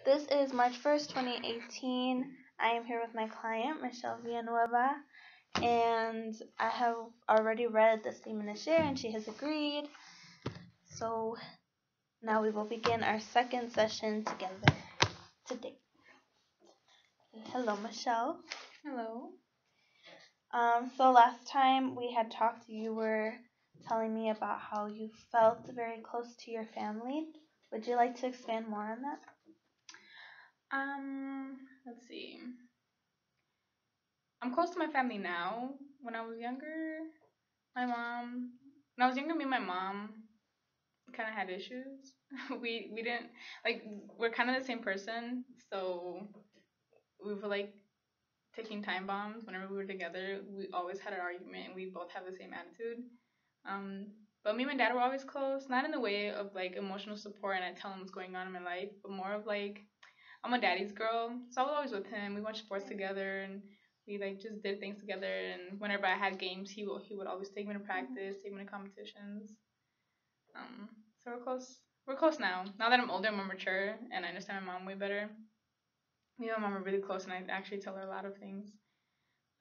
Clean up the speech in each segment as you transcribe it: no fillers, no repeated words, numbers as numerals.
This is March 1st, 2018. I am here with my client, Michelle Villanueva, and I have already read the statement of share and she has agreed. So now we will begin our second session together today. Hello, Michelle. Hello. So last time we had talked, you were telling me about how you felt very close to your family. Would you like to expand more on that? Let's see. I'm close to my family now. When I was younger, me and my mom kind of had issues. we didn't like we're kind of the same person, so we were like taking time bombs whenever we were together. We always had an argument, and we both have the same attitude. Um, but me and my dad were always close, not in the way of like emotional support and I tell him what's going on in my life, but more of like I'm a daddy's girl, so I was always with him. We watched sports together, and we like just did things together. And whenever I had games, he would always take me to practice, take me to competitions. So we're close. We're close now. Now that I'm older, I'm more mature, and I understand my mom way better. Me and my mom are really close, and I actually tell her a lot of things.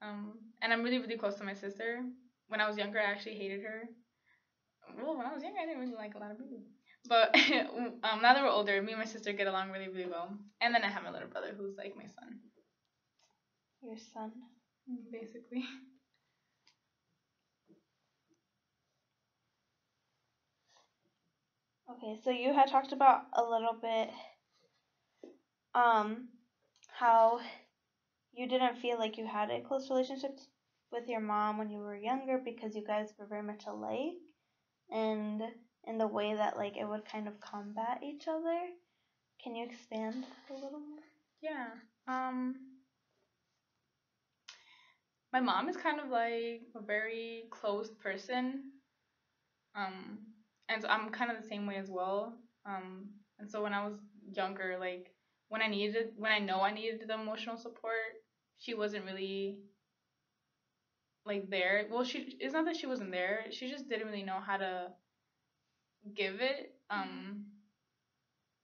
And I'm really, really close to my sister. When I was younger, I actually hated her. Well, when I was younger, I didn't really like a lot of people. But now that we're older, me and my sister get along really, really well. And then I have my little brother who's like my son. Your son. Basically. Okay, so you had talked about a little bit how you didn't feel like you had a close relationship with your mom when you were younger because you guys were very much alike, and in the way that like it would kind of combat each other. Can you expand a little more? Yeah. My mom is kind of like a very closed person. Um, and so I'm kind of the same way as well. And so when I was younger, like when I know I needed the emotional support, she wasn't really like there. Well, it's not that she wasn't there. She just didn't really know how to give it.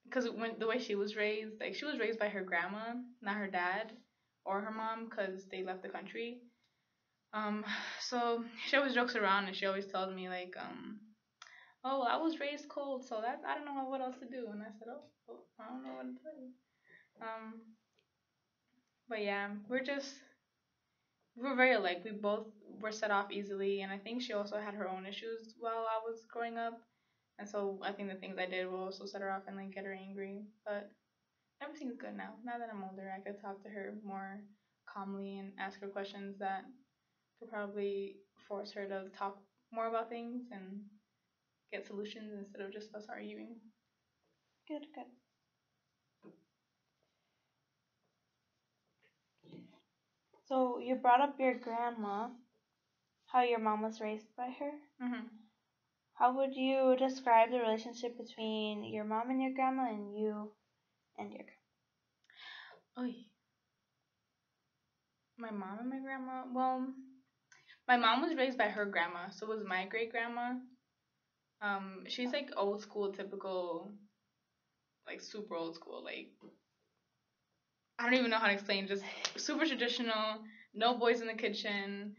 Because when the way she was raised, like she was raised by her grandma, not her dad or her mom, because they left the country. Um, so she always jokes around and she always tells me like, oh, I was raised cold, so that I don't know what else to do. And I said, oh, I don't know what to tell you. Um, but yeah, we're very alike. We both were set off easily, and I think she also had her own issues while I was growing up. And so I think the things I did will also set her off and like get her angry. But everything's good now. Now that I'm older, I could talk to her more calmly and ask her questions that could probably force her to talk more about things and get solutions instead of just us arguing. Good, good. So you brought up your grandma, how your mom was raised by her. Mhm. How would you describe the relationship between your mom and your grandma and you and your Oh, my mom and my grandma. Well, my mom was raised by her grandma, so was my great grandma. She's like old school, typical, like super old school. Like I don't even know how to explain. Just super traditional. No boys in the kitchen.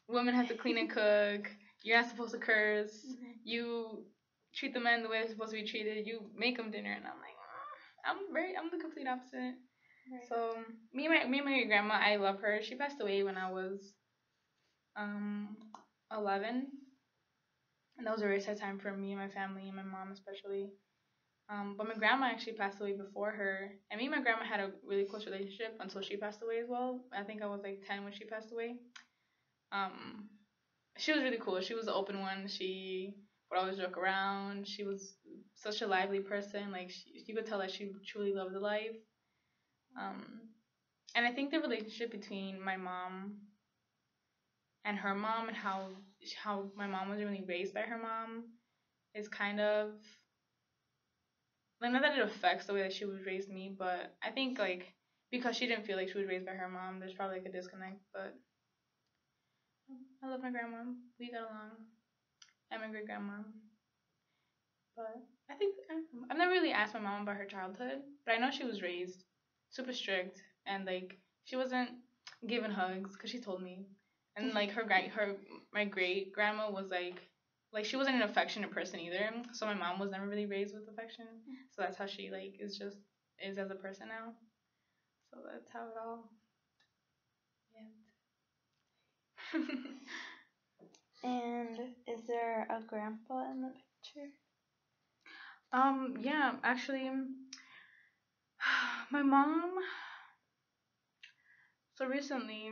Women have to clean and cook. You're not supposed to curse. You treat the men the way they're supposed to be treated. You make them dinner, and I'm like, I'm the complete opposite. Right. So me and my grandma, I love her. She passed away when I was um 11, and that was a very sad time for me and my family and my mom especially. But my grandma actually passed away before her, and me and my grandma had a really close relationship until she passed away as well. I think I was like 10 when she passed away. Um, she was really cool. She was the open one. She would always joke around. She was such a lively person. Like you could tell that she truly loved the life. Um, and I think the relationship between my mom and her mom and how my mom was really raised by her mom is kind of like not that it affects the way that she was raised me, but I think like because she didn't feel like she was raised by her mom, there's probably like a disconnect. But I love my grandma. We got along. And my great grandma. But I think I've never really asked my mom about her childhood, but I know she was raised super strict and like she wasn't given hugs because she told me, and like my great grandma was like she wasn't an affectionate person either. So my mom was never really raised with affection. So that's how she like is as a person now. So that's how it all went. And is there a grandpa in the picture? Yeah, actually, my mom. So recently,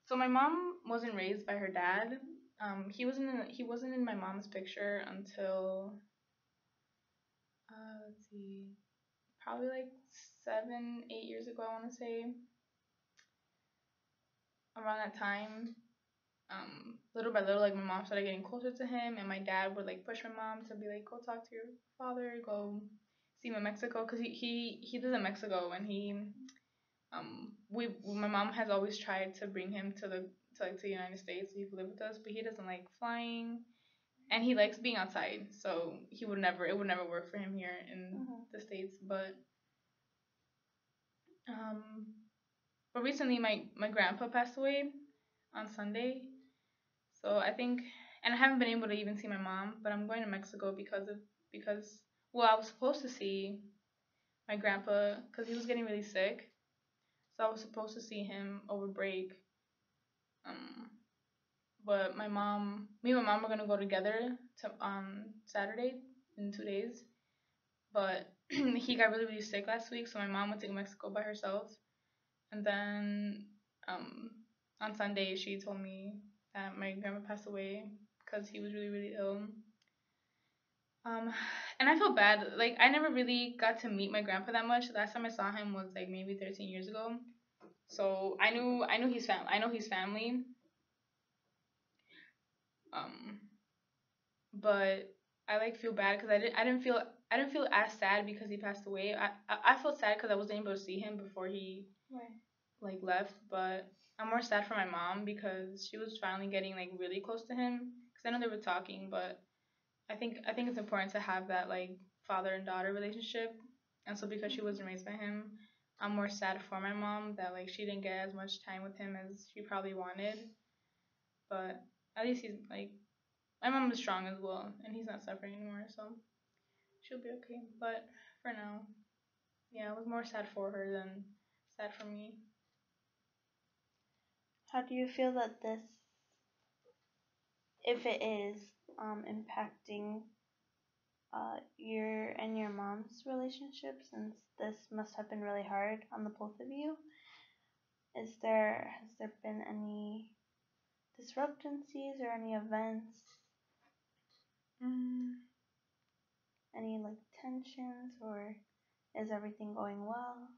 so my mom wasn't raised by her dad. He wasn't in my mom's picture until let's see, probably like 7, 8 years ago. I want to say around that time. Little by little, like my mom started getting closer to him, and my dad would like push my mom to be like, go talk to your father, go see him in Mexico, cause he lives in Mexico, and my mom has always tried to bring him to the United States so he could live with us, but he doesn't like flying, and he likes being outside, so it would never work for him here in the States, um but recently my grandpa passed away on Sunday. So I think, and I haven't been able to even see my mom, but I'm going to Mexico because well, I was supposed to see my grandpa because he was getting really sick, so I was supposed to see him over break. Um, but me and my mom are gonna go together to on Saturday in 2 days. But he got really really sick last week, so my mom went to Mexico by herself, and then um on Sunday she told me that my grandpa passed away because he was really really ill. Um, and I felt bad. Like I never really got to meet my grandpa that much. Last time I saw him was like maybe 13 years ago. So I knew his family. I know his family. Um, but I like feel bad because I didn't feel as sad because he passed away. I felt sad because I wasn't able to see him before he like left. But I'm more sad for my mom because she was finally getting like really close to him. Because I know they were talking, but I think it's important to have that like father and daughter relationship. And so because she wasn't raised by him, I'm more sad for my mom that like she didn't get as much time with him as she probably wanted. But at least he's like my mom is strong as well, and he's not suffering anymore, so she'll be okay. But for now, yeah, I was more sad for her than sad for me. How do you feel that this, if it is, impacting your and your mom's relationship, since this must have been really hard on the both of you? Has there been any disruptancies or any events, Mm, any like tensions, or is everything going well?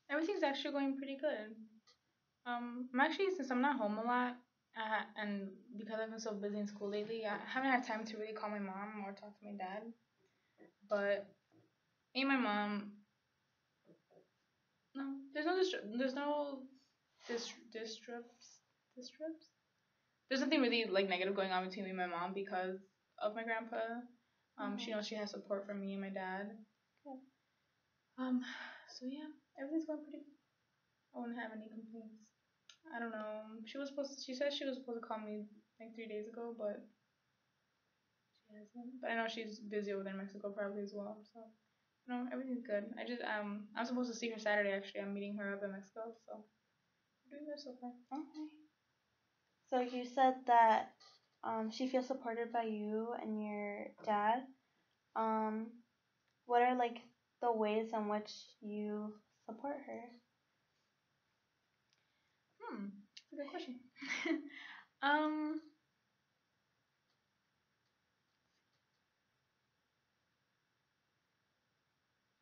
everything's actually going pretty good. I'm actually since I'm not home a lot, and because I've been so busy in school lately, I haven't had time to really call my mom or talk to my dad. But me and my mom, no, there's no disrupts. There's nothing really like negative going on between me and my mom because of my grandpa. She knows she has support from me and my dad. Good. So yeah, everything's going pretty good. I wouldn't have any complaints. I don't know. She said she was supposed to call me like 3 days ago, but she hasn't. But I know she's busy over there in Mexico probably as well. So no, everything's good. I'm supposed to see her Saturday actually. I'm meeting her up in Mexico, so we're doing good so far. Okay. So you said that she feels supported by you and your dad. What are like the ways in which you support her? That's a good question. um,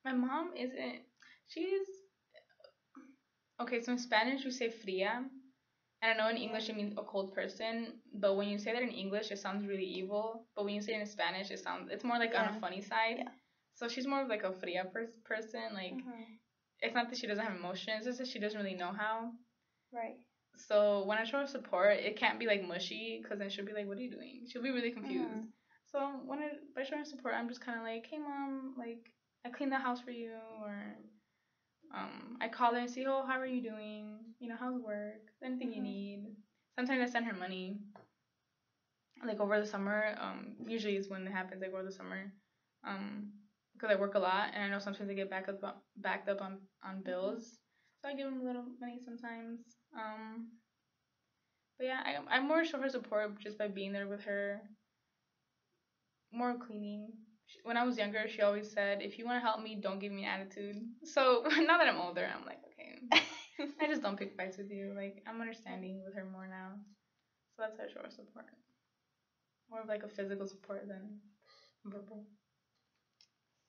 my mom isn't. She's okay. So in Spanish we say fría. And I know in English it means a cold person, but when you say that in English it sounds really evil. But when you say it in Spanish it's more like on a funny side. Yeah. So she's more of like a fría person. Like it's not that she doesn't have emotions, it's just that she doesn't really know how. Right. So when I show her support, it can't be like mushy because then she'll be like, "What are you doing?" She'll be really confused. So by showing support, I'm just kind of like, hey mom, like I cleaned the house for you, or I call her and say, oh, how are you doing? You know, how's work? Anything you need. Sometimes I send her money. Like over the summer, usually is when it happens. Like over the summer, because I work a lot, and I know sometimes I get backed up on bills, so I give them a little money sometimes. But yeah, I'm more show her support just by being there with her. More cleaning. When I was younger, she always said, if you want to help me, don't give me an attitude. So now that I'm older, I'm like, okay, I just don't pick fights with you. Like, I'm understanding with her more now. So that's how I show her support. More of like a physical support than verbal.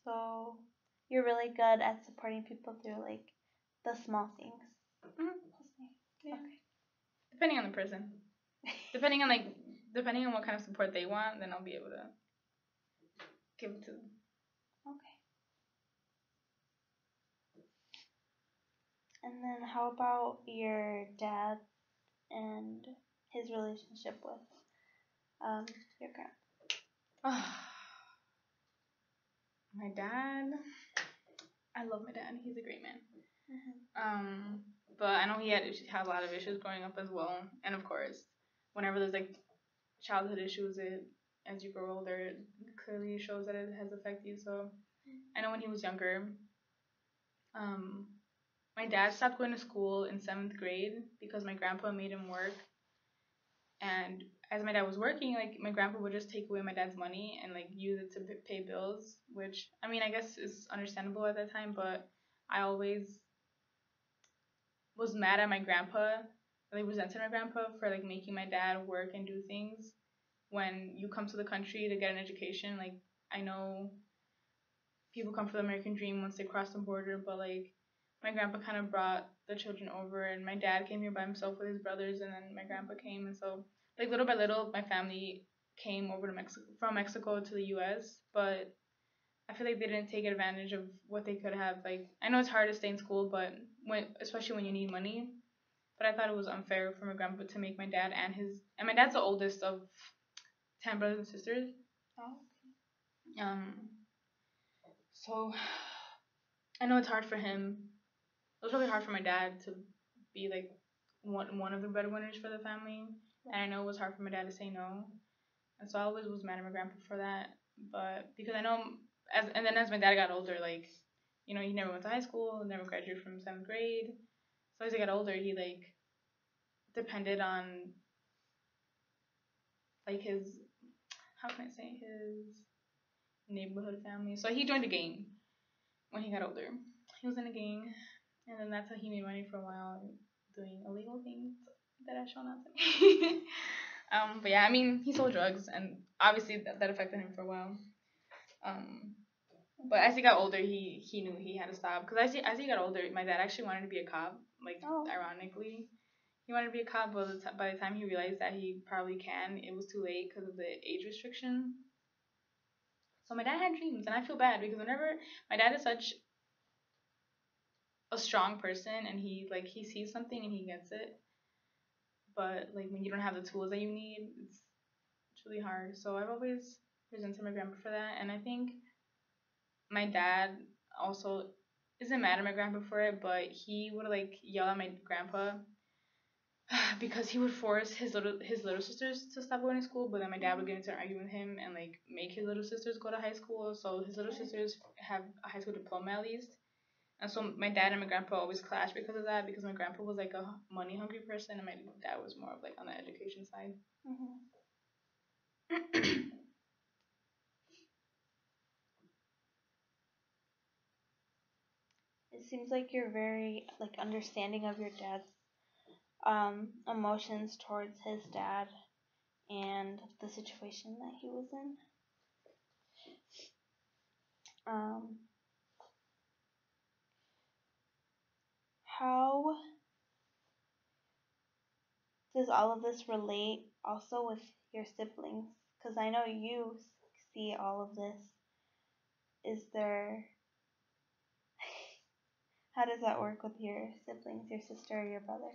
So you're really good at supporting people through like the small things. Yeah. Okay. Depending on the person. Depending on what kind of support they want, then I'll be able to give it to them. Okay. And then how about your dad and his relationship with your grandpa? My dad, I love my dad. He's a great man. But I know he had a lot of issues growing up as well. And of course, whenever there's like childhood issues, as you grow older, it clearly shows that it has affected you. So I know when he was younger, my dad stopped going to school in 7th grade because my grandpa made him work. And as my dad was working, like my grandpa would just take away my dad's money and like use it to pay bills, which I mean I guess is understandable at that time, but I always was mad at my grandpa, like resented my grandpa for like making my dad work and do things. When you come to the country to get an education, like I know people come for the American dream once they cross the border, but like my grandpa kind of brought the children over, and my dad came here by himself with his brothers, and then my grandpa came, and so like little by little my family came over to Mexico to the US, but I feel like they didn't take advantage of what they could have. Like I know it's hard to stay in school, but especially when you need money. But I thought it was unfair for my grandpa to make my dad and my dad's the oldest of 10 brothers and sisters. Oh. So I know it's hard for him. It was really hard for my dad to be like one of the breadwinners for the family, and I know it was hard for my dad to say no. And so I always was mad at my grandpa for that. But because I know as my dad got older, like, you know, he never went to high school, never graduated from 7th grade. So as he got older, he like depended on like his neighborhood family. So he joined a gang when he got older. He was in a gang, and then that's how he made money for a while, doing illegal things that I shall not say. But yeah, I mean, he sold drugs, and obviously that affected him for a while. But as he got older, he knew he had to stop. Because as he got older, my dad actually wanted to be a cop. Like, ironically, he wanted to be a cop, but by the time he realized that he probably can, it was too late because of the age restriction. So my dad had dreams, and I feel bad because whenever my dad is such a strong person, and he sees something and he gets it, but like when you don't have the tools that you need, it's really hard. So I've always resented my grandpa for that, and I think my dad also isn't mad at my grandpa for it, but he would like yell at my grandpa because he would force his little sisters to stop going to school, but then my dad would get into an argument with him and like make his little sisters go to high school. So his little sisters have a high school diploma at least. And so my dad and my grandpa always clashed because of that, because my grandpa was like a money hungry person and my dad was more of like on the education side. It seems like you're very like understanding of your dad's emotions towards his dad and the situation that he was in. How does all of this relate also with your siblings? Because I know you see all of this. Is there how does that work with your siblings, your sister or your brother?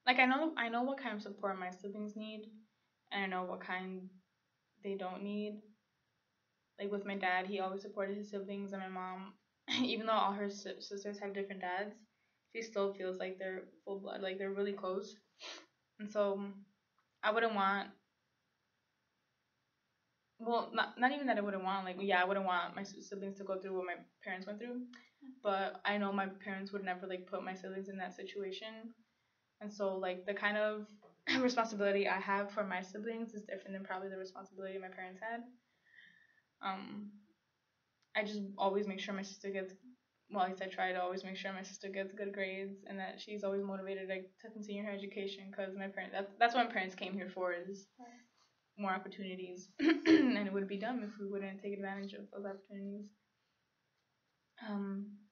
Like I know what kind of support my siblings need, and I know what kind they don't need. Like with my dad, he always supported his siblings, and my mom, even though all her sisters have different dads, she still feels like they're full blood, like they're really close. And so I wouldn't want, well, not even that I wouldn't want, like, yeah, I wouldn't want my siblings to go through what my parents went through, but I know my parents would never like put my siblings in that situation. And so like the kind of responsibility I have for my siblings is different than probably the responsibility my parents had. um I just always make sure my sister gets, well, at least I try to always make sure my sister gets good grades and that she's always motivated like to continue her education, because my parents, that's what my parents came here for, is more opportunities. And it would be dumb if we wouldn't take advantage of those opportunities.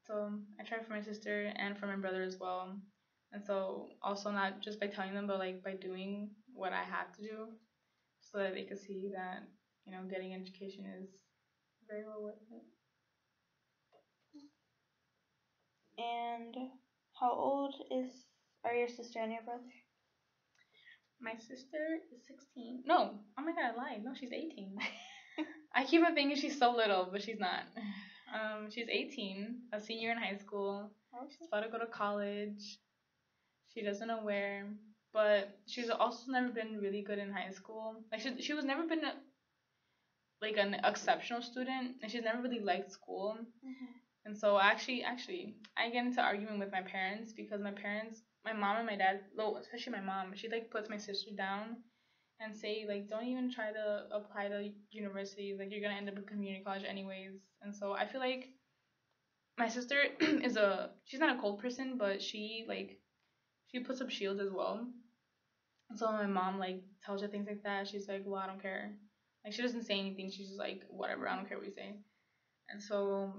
So I try for my sister and for my brother as well. And so also not just by telling them, but like by doing what I have to do, so that they can see that, you know, getting education is very well worth it. And how old are your sister and your brother? My sister is 16. No, oh my god, I lied. No, she's 18. I keep on thinking she's so little, but she's not. She's 18, a senior in high school. Okay. She's about to go to college. She doesn't know where, but she's also never been really good in high school. Like she was never been like an exceptional student, and she's never really liked school. Mm-hmm. And so actually, I get into argument with my parents, because my mom and my dad, well, especially my mom, she like puts my sister down and say like, don't even try to apply to university, like you're gonna end up in community college anyways. And so I feel like my sister she's not a cold person, but she puts up shields as well. And so my mom like tells her things like that, she's like, well, I don't care. Like she doesn't say anything, she's just like, whatever, I don't care what you say. And so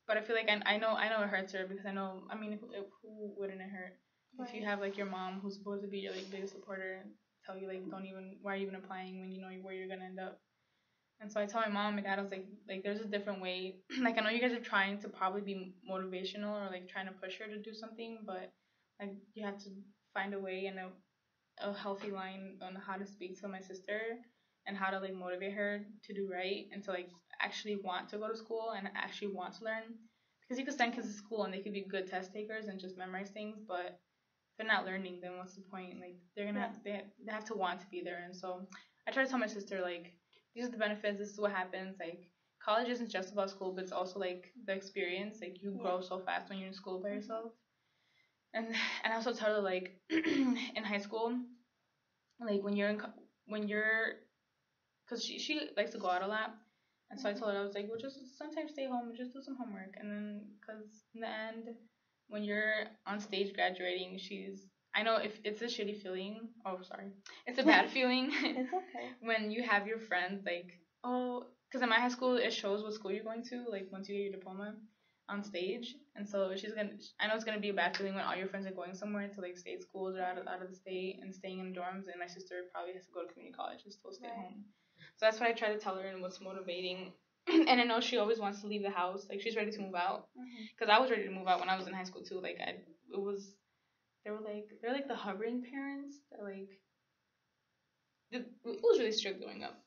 but I feel like I know it hurts her, because I know, I mean, who wouldn't it hurt? Right. If you have like your mom, who's supposed to be your like biggest supporter, tell you like, don't even, why are you even applying when you know where you're gonna end up? And so I tell my mom and my dad, I was like there's a different way. Like I know you guys are trying to probably be motivational or like trying to push her to do something, but like you have to find a way and a healthy line on how to speak to my sister and how to like motivate her to do right and to like actually want to go to school and actually want to learn. Because you could send kids to school and they could be good test takers and just memorize things, but if they're not learning, then what's the point? Like they're gonna they have to want to be there. And so I try to tell my sister like, these are the benefits, this is what happens. Like college isn't just about school, but it's also like the experience. Like you grow so fast when you're in school by yourself. And I also tell her like in high school, like when you're because she likes to go out a lot. And so I told her, I was like, well, just sometimes stay home and just do some homework. And then, because in the end, when you're on stage graduating, I know if it's a shitty feeling. Oh, sorry. It's a bad feeling. It's okay. When you have your friends, like, oh, because in my high school, it shows what school you're going to, like, once you get your diploma on stage. And so I know it's going to be a bad feeling when all your friends are going somewhere to, like, state schools or out of the state and staying in dorms. And my sister probably has to go to community college and still stay home. So that's what I try to tell her and what's motivating. And I know she always wants to leave the house. Like, she's ready to move out. Because I was ready to move out when I was in high school, too. Like, they're like the hovering parents. That like, it was really strict growing up.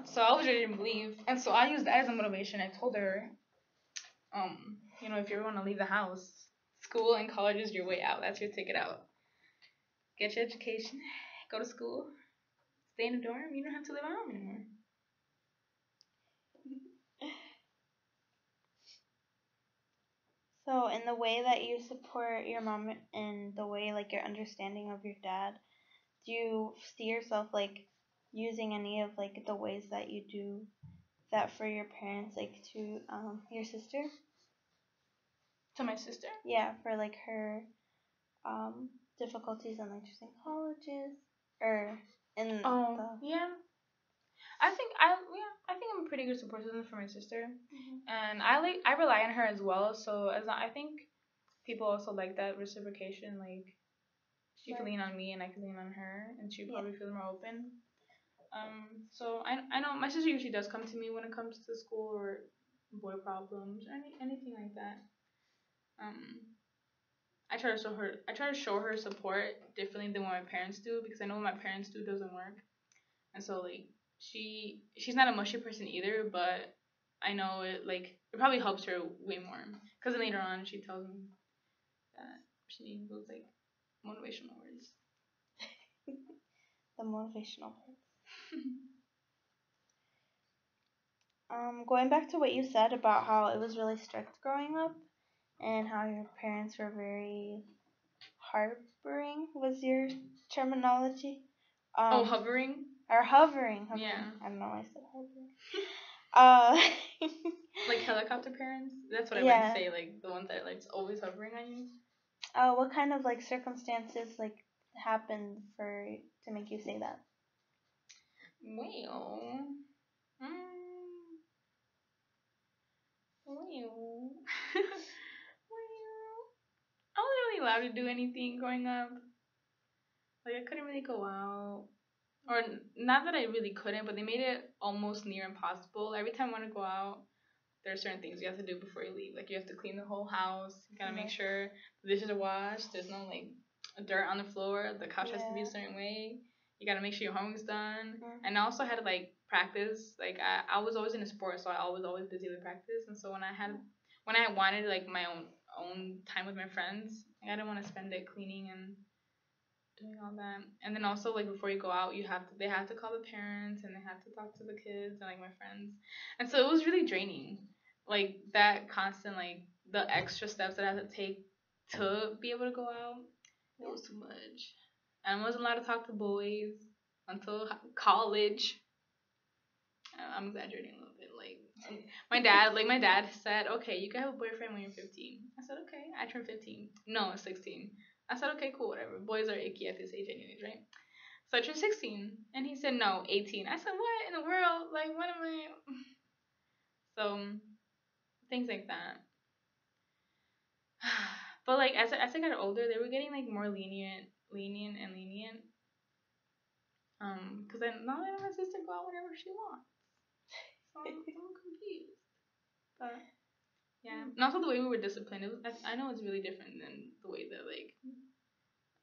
So I was ready to leave. And so I used that as a motivation. I told her, you know, if you ever want to leave the house, school and college is your way out. That's your ticket out. Get your education, go to school, stay in a dorm. You don't have to live at home anymore. So, in the way that you support your mom and the way, like, your understanding of your dad, do you see yourself, like, using any of, like, the ways that you do that for your parents, like, to your sister? To my sister? Yeah, for, like, her difficulties in, like, choosing colleges, or in yeah. I think I'm a pretty good support system for my sister, and I rely on her as well. So I think people also like that reciprocation. Like she can lean on me, and I can lean on her, and she probably feels more open. So I know my sister usually does come to me when it comes to school or boy problems or anything like that. I try to show her support differently than what my parents do, because I know what my parents do doesn't work. And so like she's not a mushy person either, but I know it probably helps her way more, because then later on she tells me that she needs those like motivational words. The motivational words. Going back to what you said about how it was really strict growing up and how your parents were very harboring was your terminology. Hovering. Or hovering. Yeah. I don't know why I said hovering. Like helicopter parents. That's what I meant to say. Like the ones that are like always hovering on you. What kind of like circumstances like happened to make you say that? Well, well, I wasn't really allowed to do anything growing up. Like I couldn't really go out, or not that I really couldn't, but they made it almost near impossible. Every time I want to go out, there are certain things you have to do before you leave. Like you have to clean the whole house. You gotta make sure the dishes are washed. There's no like dirt on the floor. The couch has to be a certain way. You gotta make sure your homework's done. And I also had to like practice. Like I was always in a sport, so I was always busy with practice. And so when I wanted like my own time with my friends, I didn't want to spend it cleaning and doing all that. And then also like before you go out, they have to call the parents and they have to talk to the kids and like my friends. And so it was really draining. Like that constant like the extra steps that I had to take to be able to go out. It was too much. And I wasn't allowed to talk to boys until college. I'm exaggerating a little bit. Like my dad said, okay, you can have a boyfriend when you're 15. I said, okay. I turned 15. No, 16. I said, okay, cool, whatever. Boys are icky at this age anyways, right? So I turned 16. And he said, no, 18. I said, what in the world? Like, what am I? So, things like that. But, like, as I got older, they were getting, like, more lenient. Because now I let my sister go out whenever she wants. So I'm confused. But, yeah. And also the way we were disciplined. I know it's really different than the way that, like,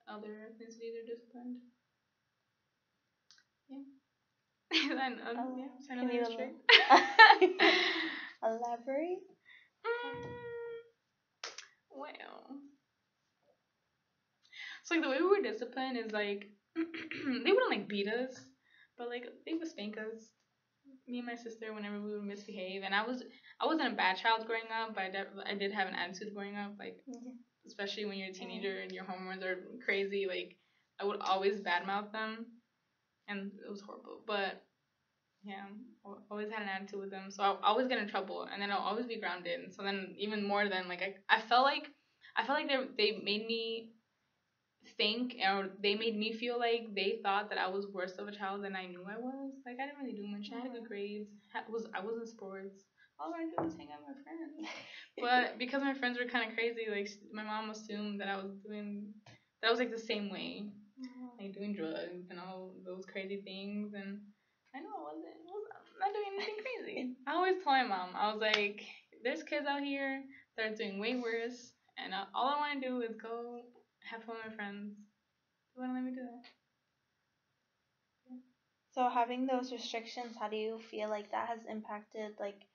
other ethnicities are disciplined. Yeah. Can you elaborate? Well, so like the way we were disciplined is like they wouldn't like beat us, but like they would spank us. Me and my sister whenever we would misbehave, and I wasn't a bad child growing up, but I did have an attitude growing up, like especially when you're a teenager and your hormones are crazy. Like I would always badmouth them, and it was horrible. But yeah, I always had an attitude with them, so I always get in trouble, and then I'll always be grounded. And so then even more than like I felt like they made me think, or they made me feel like they thought that I was worse of a child than I knew I was. Like I didn't really do much. I had good grades. I was in sports. All I did was hang out with my friends. But because my friends were kind of crazy, like my mom assumed that I was like the same way, like doing drugs and all those crazy things. And I know I wasn't not doing anything crazy. I always told my mom, I was like, there's kids out here that are doing way worse, and all I want to do is go have fun with my friends. They wouldn't let me do that. Yeah. So having those restrictions, how do you feel like that has impacted like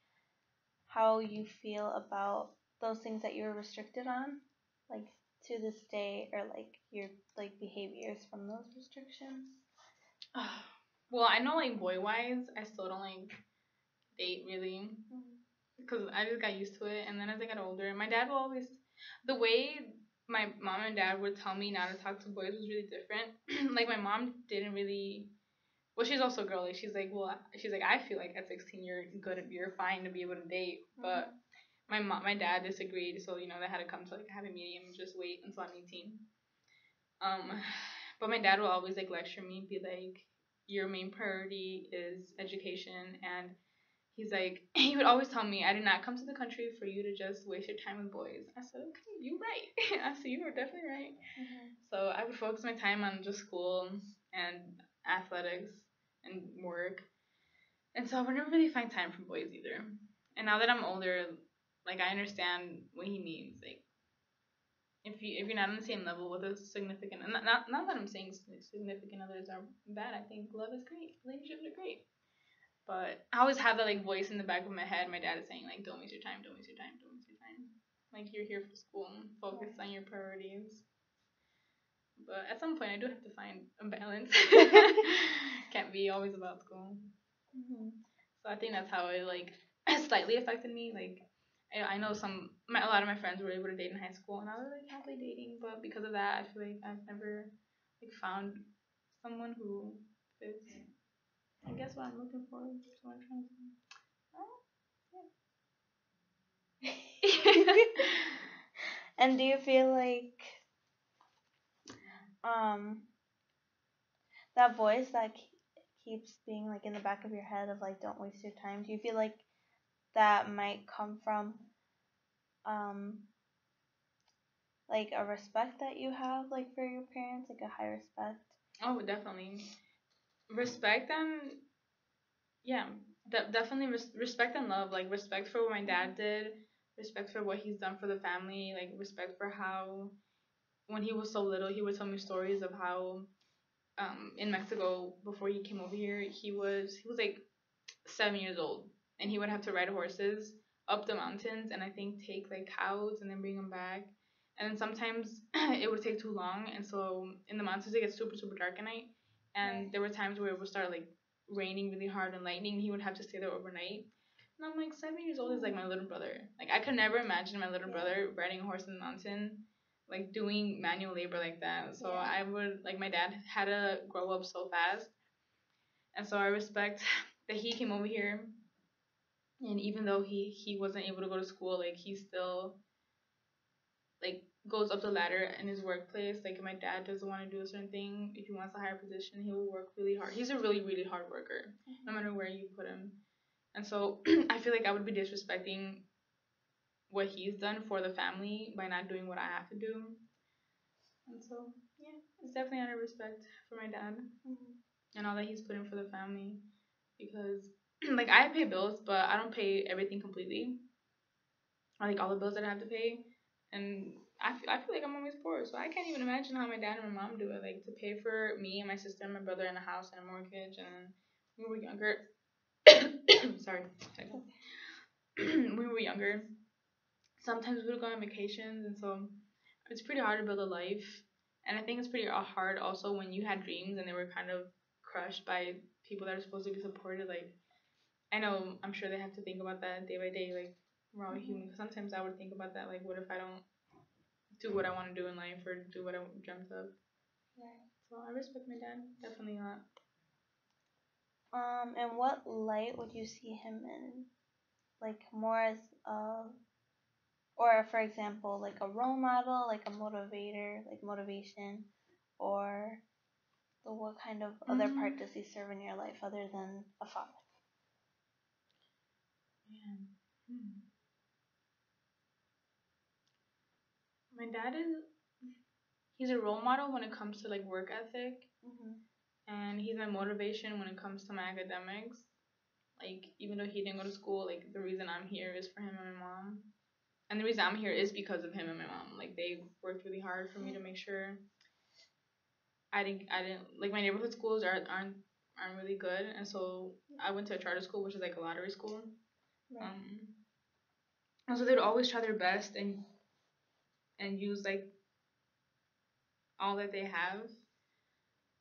how you feel about those things that you were restricted on, like to this day, or like your like behaviors from those restrictions? Well, I know like boy wise, I still don't like date really, because I just got used to it. And then as I got older, my dad will always, the way my mom and dad would tell me not to talk to boys was really different. Like my mom didn't really. Well, she's also a girl. Like she's like, I feel like at 16 you're fine to be able to date. But my dad disagreed, so they had to come to like a happy medium and just wait until I'm 18. But my dad will always like lecture me, be like, your main priority is education, and he's like, he would always tell me, I did not come to the country for you to just waste your time with boys. I said, okay, you're right. I said, you were definitely right. So I would focus my time on just school and athletics and work. And so I would never really find time for boys either. And now that I'm older, like I understand what he means. Like if you're not on the same level with a significant, and not that I'm saying significant others are bad. I think love is great. Relationships are great. But I always have that like voice in the back of my head. My dad is saying like, "Don't waste your time. Don't waste your time. Don't waste your time. Like you're here for school. Focus on your priorities." But at some point, I do have to find a balance. Can't be always about school. Mm-hmm. So I think that's how it like slightly affected me. Like I know a lot of my friends were able to date in high school, and I was like happily dating. But because of that, I feel like I've never like found someone who fits. I guess what I'm looking for is what I'm trying to say. Yeah. And do you feel like that voice that keeps being like in the back of your head of like don't waste your time, do you feel like that might come from like a respect that you have like for your parents, like a high respect? Oh, definitely. Respect and yeah, definitely respect and love. Like respect for what my dad did, respect for what he's done for the family, like respect for how when he was so little, he would tell me stories of how in Mexico before he came over here, he was like 7 years old, and he would have to ride horses up the mountains, and I think take like cows and then bring them back. And then sometimes it would take too long, and so in the mountains it gets super super dark at night. And Right. there were times where it would start like raining really hard and lightning. And he would have to stay there overnight. And I'm like, 7 years old is like my little brother. Like I could never imagine my little Yeah. brother riding a horse in the mountain, like doing manual labor like that. So Yeah. I would like my dad had to grow up so fast, and so I respect that he came over here, and even though he wasn't able to go to school, like he still like goes up the ladder in his workplace. Like if my dad doesn't want to do a certain thing, if he wants a higher position, he will work really hard. He's a really really hard worker, no matter where you put him. And so I feel like I would be disrespecting what he's done for the family by not doing what I have to do. And so yeah, it's definitely out of respect for my dad and all that he's put in for the family, because like I pay bills, but I don't pay everything completely. I like all the bills that I have to pay, and I feel like I'm always poor, so I can't even imagine how my dad and my mom do it. Like to pay for me and my sister and my brother and a house and a mortgage, and when we were younger. Sorry. When we were younger, sometimes we would go on vacations, and so it's pretty hard to build a life. And I think it's pretty hard also when you had dreams and they were kind of crushed by people that are supposed to be supported. Like I know, I'm sure they have to think about that day by day. Like we're all human. Sometimes I would think about that. Like, what if I don't do what I want to do in life or do what I dreamt of? Right. So I respect my dad definitely a lot. And what light would you see him in? Like more as a, or for example, like a role model, like a motivator, like motivation, or what kind of other part does he serve in your life other than a father? Man. My dad he's a role model when it comes to like work ethic, and he's my motivation when it comes to my academics. Like even though he didn't go to school, like the reason I'm here is for him and my mom, and the reason I'm here is because of him and my mom. Like they worked really hard for me to make sure I didn't like my neighborhood schools aren't really good, and so I went to a charter school, which is like a lottery school. Right. And so they'd always try their best and use like all that they have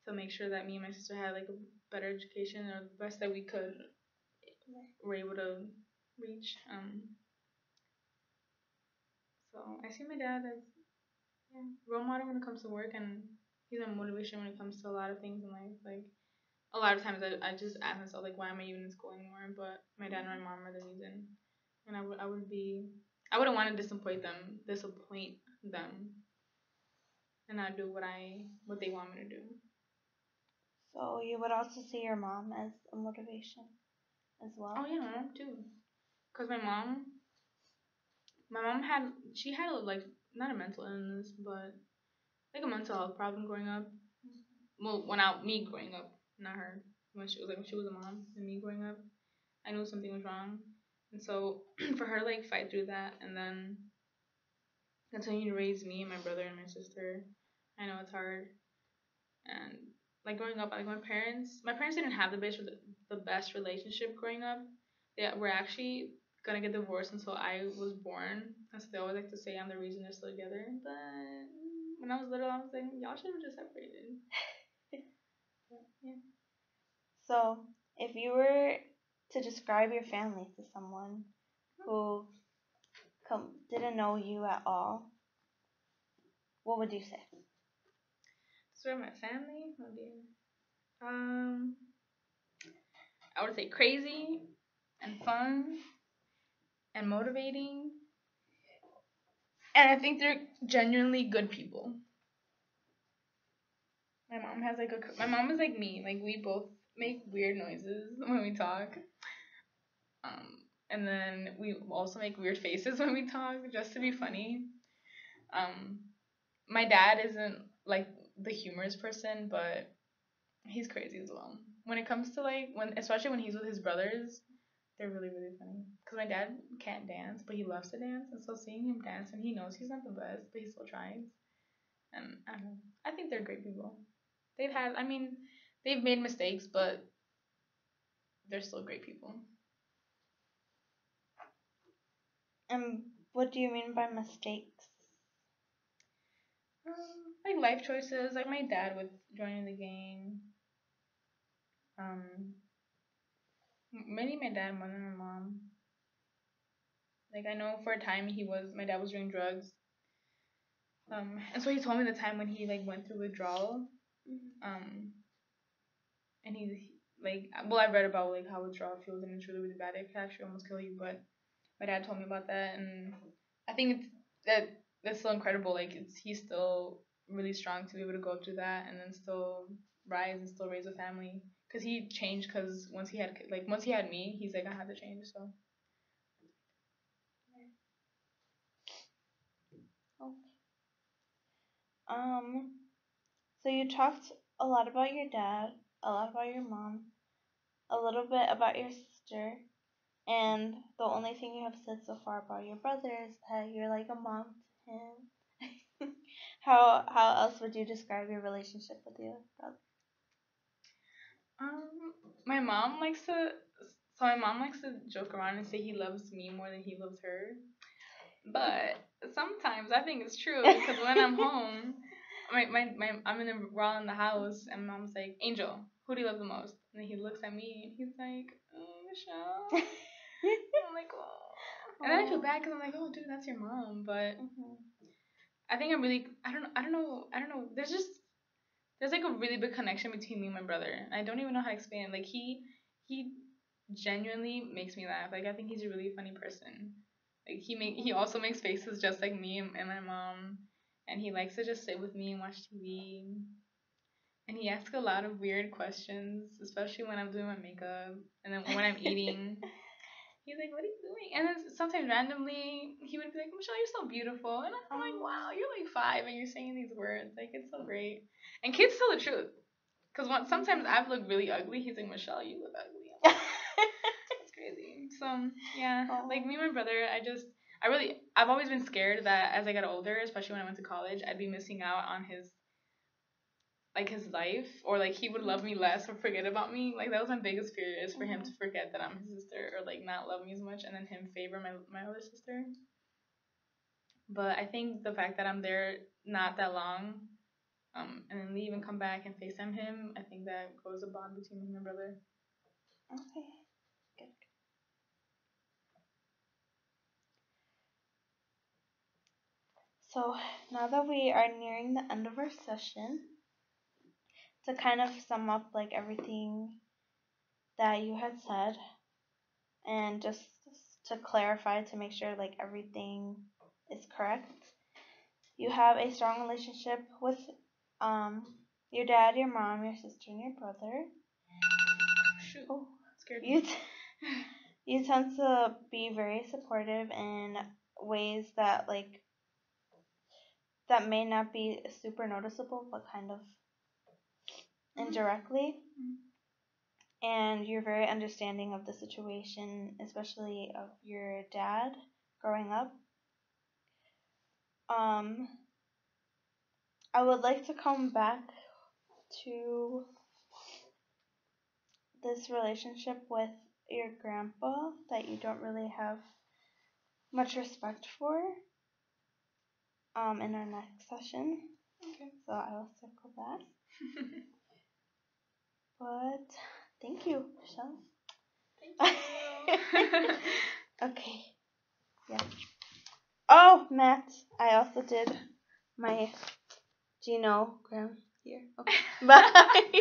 to make sure that me and my sister had like a better education or the best that we could were able to reach. So I see my dad as role model when it comes to work, and he's a motivation when it comes to a lot of things in life. Like a lot of times I just ask myself like, why am I even in school anymore? But my dad and my mom are the reason, and I wouldn't want to disappoint them, and not do what they want me to do. So you would also see your mom as a motivation as well? Oh yeah, my mom too. Cause my mom had like not a mental illness, but like a mental health problem growing up. Well, me growing up, not her. When she was a mom and me growing up, I knew something was wrong, and so for her to like fight through that and then continue to raise me and my brother and my sister. I know it's hard, and like growing up, like my parents didn't have the best relationship growing up. They were actually gonna get divorced until I was born, and so they always like to say I'm the reason they're still together. But when I was little, I was like, y'all should have just separated. Yeah. So, if you were to describe your family to someone who didn't know you at all, what would you say? So my family, oh dear. I would say crazy and fun and motivating, and I think they're genuinely good people. My mom is like me. Like we both make weird noises when we talk. And then we also make weird faces when we talk just to be funny. Um, my dad isn't like the humorous person, but he's crazy as well. When it comes to like especially when he's with his brothers, they're really really funny. Cause my dad can't dance, but he loves to dance, and so seeing him dance, and he knows he's not the best, but he still tries. And I don't know. I think they're great people. I mean, they've made mistakes, but they're still great people. And what do you mean by mistakes? Like life choices, like my dad with joining the gang. Um, Mainly my dad more than my mom. Like I know for a time my dad was doing drugs. And so he told me the time when he like went through withdrawal. Um, and he like I read about like how withdrawal feels and it's really really bad. It can actually almost kill you. But my dad told me about that, and I think that's still incredible. Like he's still really strong to be able to go through that and then still rise and still raise a family. Cause he changed. Cause once he had me, he's like I had to change. So Okay. So you talked a lot about your dad, a lot about your mom, a little bit about your sister, and the only thing you have said so far about your brother is that you're like a mom to him. How else would you describe your relationship with your brother? um, my mom likes to. So my mom likes to joke around and say he loves me more than he loves her. But sometimes I think it's true because when I'm home, we're all in the house, and mom's like, Angel, who do you love the most? And then he looks at me and he's like, Michelle. I'm like, oh. And then I feel bad because I'm like, oh, dude, that's your mom. But I think I don't know. There's like a really big connection between me and my brother. I don't even know how to explain it. Like he genuinely makes me laugh. Like I think he's a really funny person. Like he also makes faces just like me and my mom, and he likes to just sit with me and watch TV. And he asks a lot of weird questions, especially when I'm doing my makeup, and then when I'm eating. He's like, "What are you doing?" And then sometimes randomly he would be like, "Michelle, you're so beautiful," and I'm like, "Wow, you're like 5 and you're saying these words. Like it's so great." And kids tell the truth, because sometimes I've looked really ugly. He's like, "Michelle, you look ugly." I'm like, it's crazy. So yeah, like me and my brother, I've always been scared that as I got older, especially when I went to college, I'd be missing out on his life, or like he would love me less or forget about me. Like that was my biggest fear, is for him to forget that I'm his sister, or like not love me as much, and then him favor my other sister. But I think the fact that I'm there not that long, and then leave and come back and FaceTime him, I think that grows a bond between me and my brother. Okay, good. So now that we are nearing the end of our session, to kind of sum up like everything that you had said, and just to clarify to make sure like everything is correct, you have a strong relationship with your dad, your mom, your sister, and your brother. Shoot, Oh, scared you me. you tend to be very supportive in ways that may not be super noticeable, but kind of indirectly. And you're very understanding of the situation, especially of your dad growing up. I would like to come back to this relationship with your grandpa that you don't really have much respect for in our next session. Okay. So I will circle that. But thank you, Michelle. Thank you. Okay. Yeah. Oh, Matt, I also did my genogram here. Okay. Bye.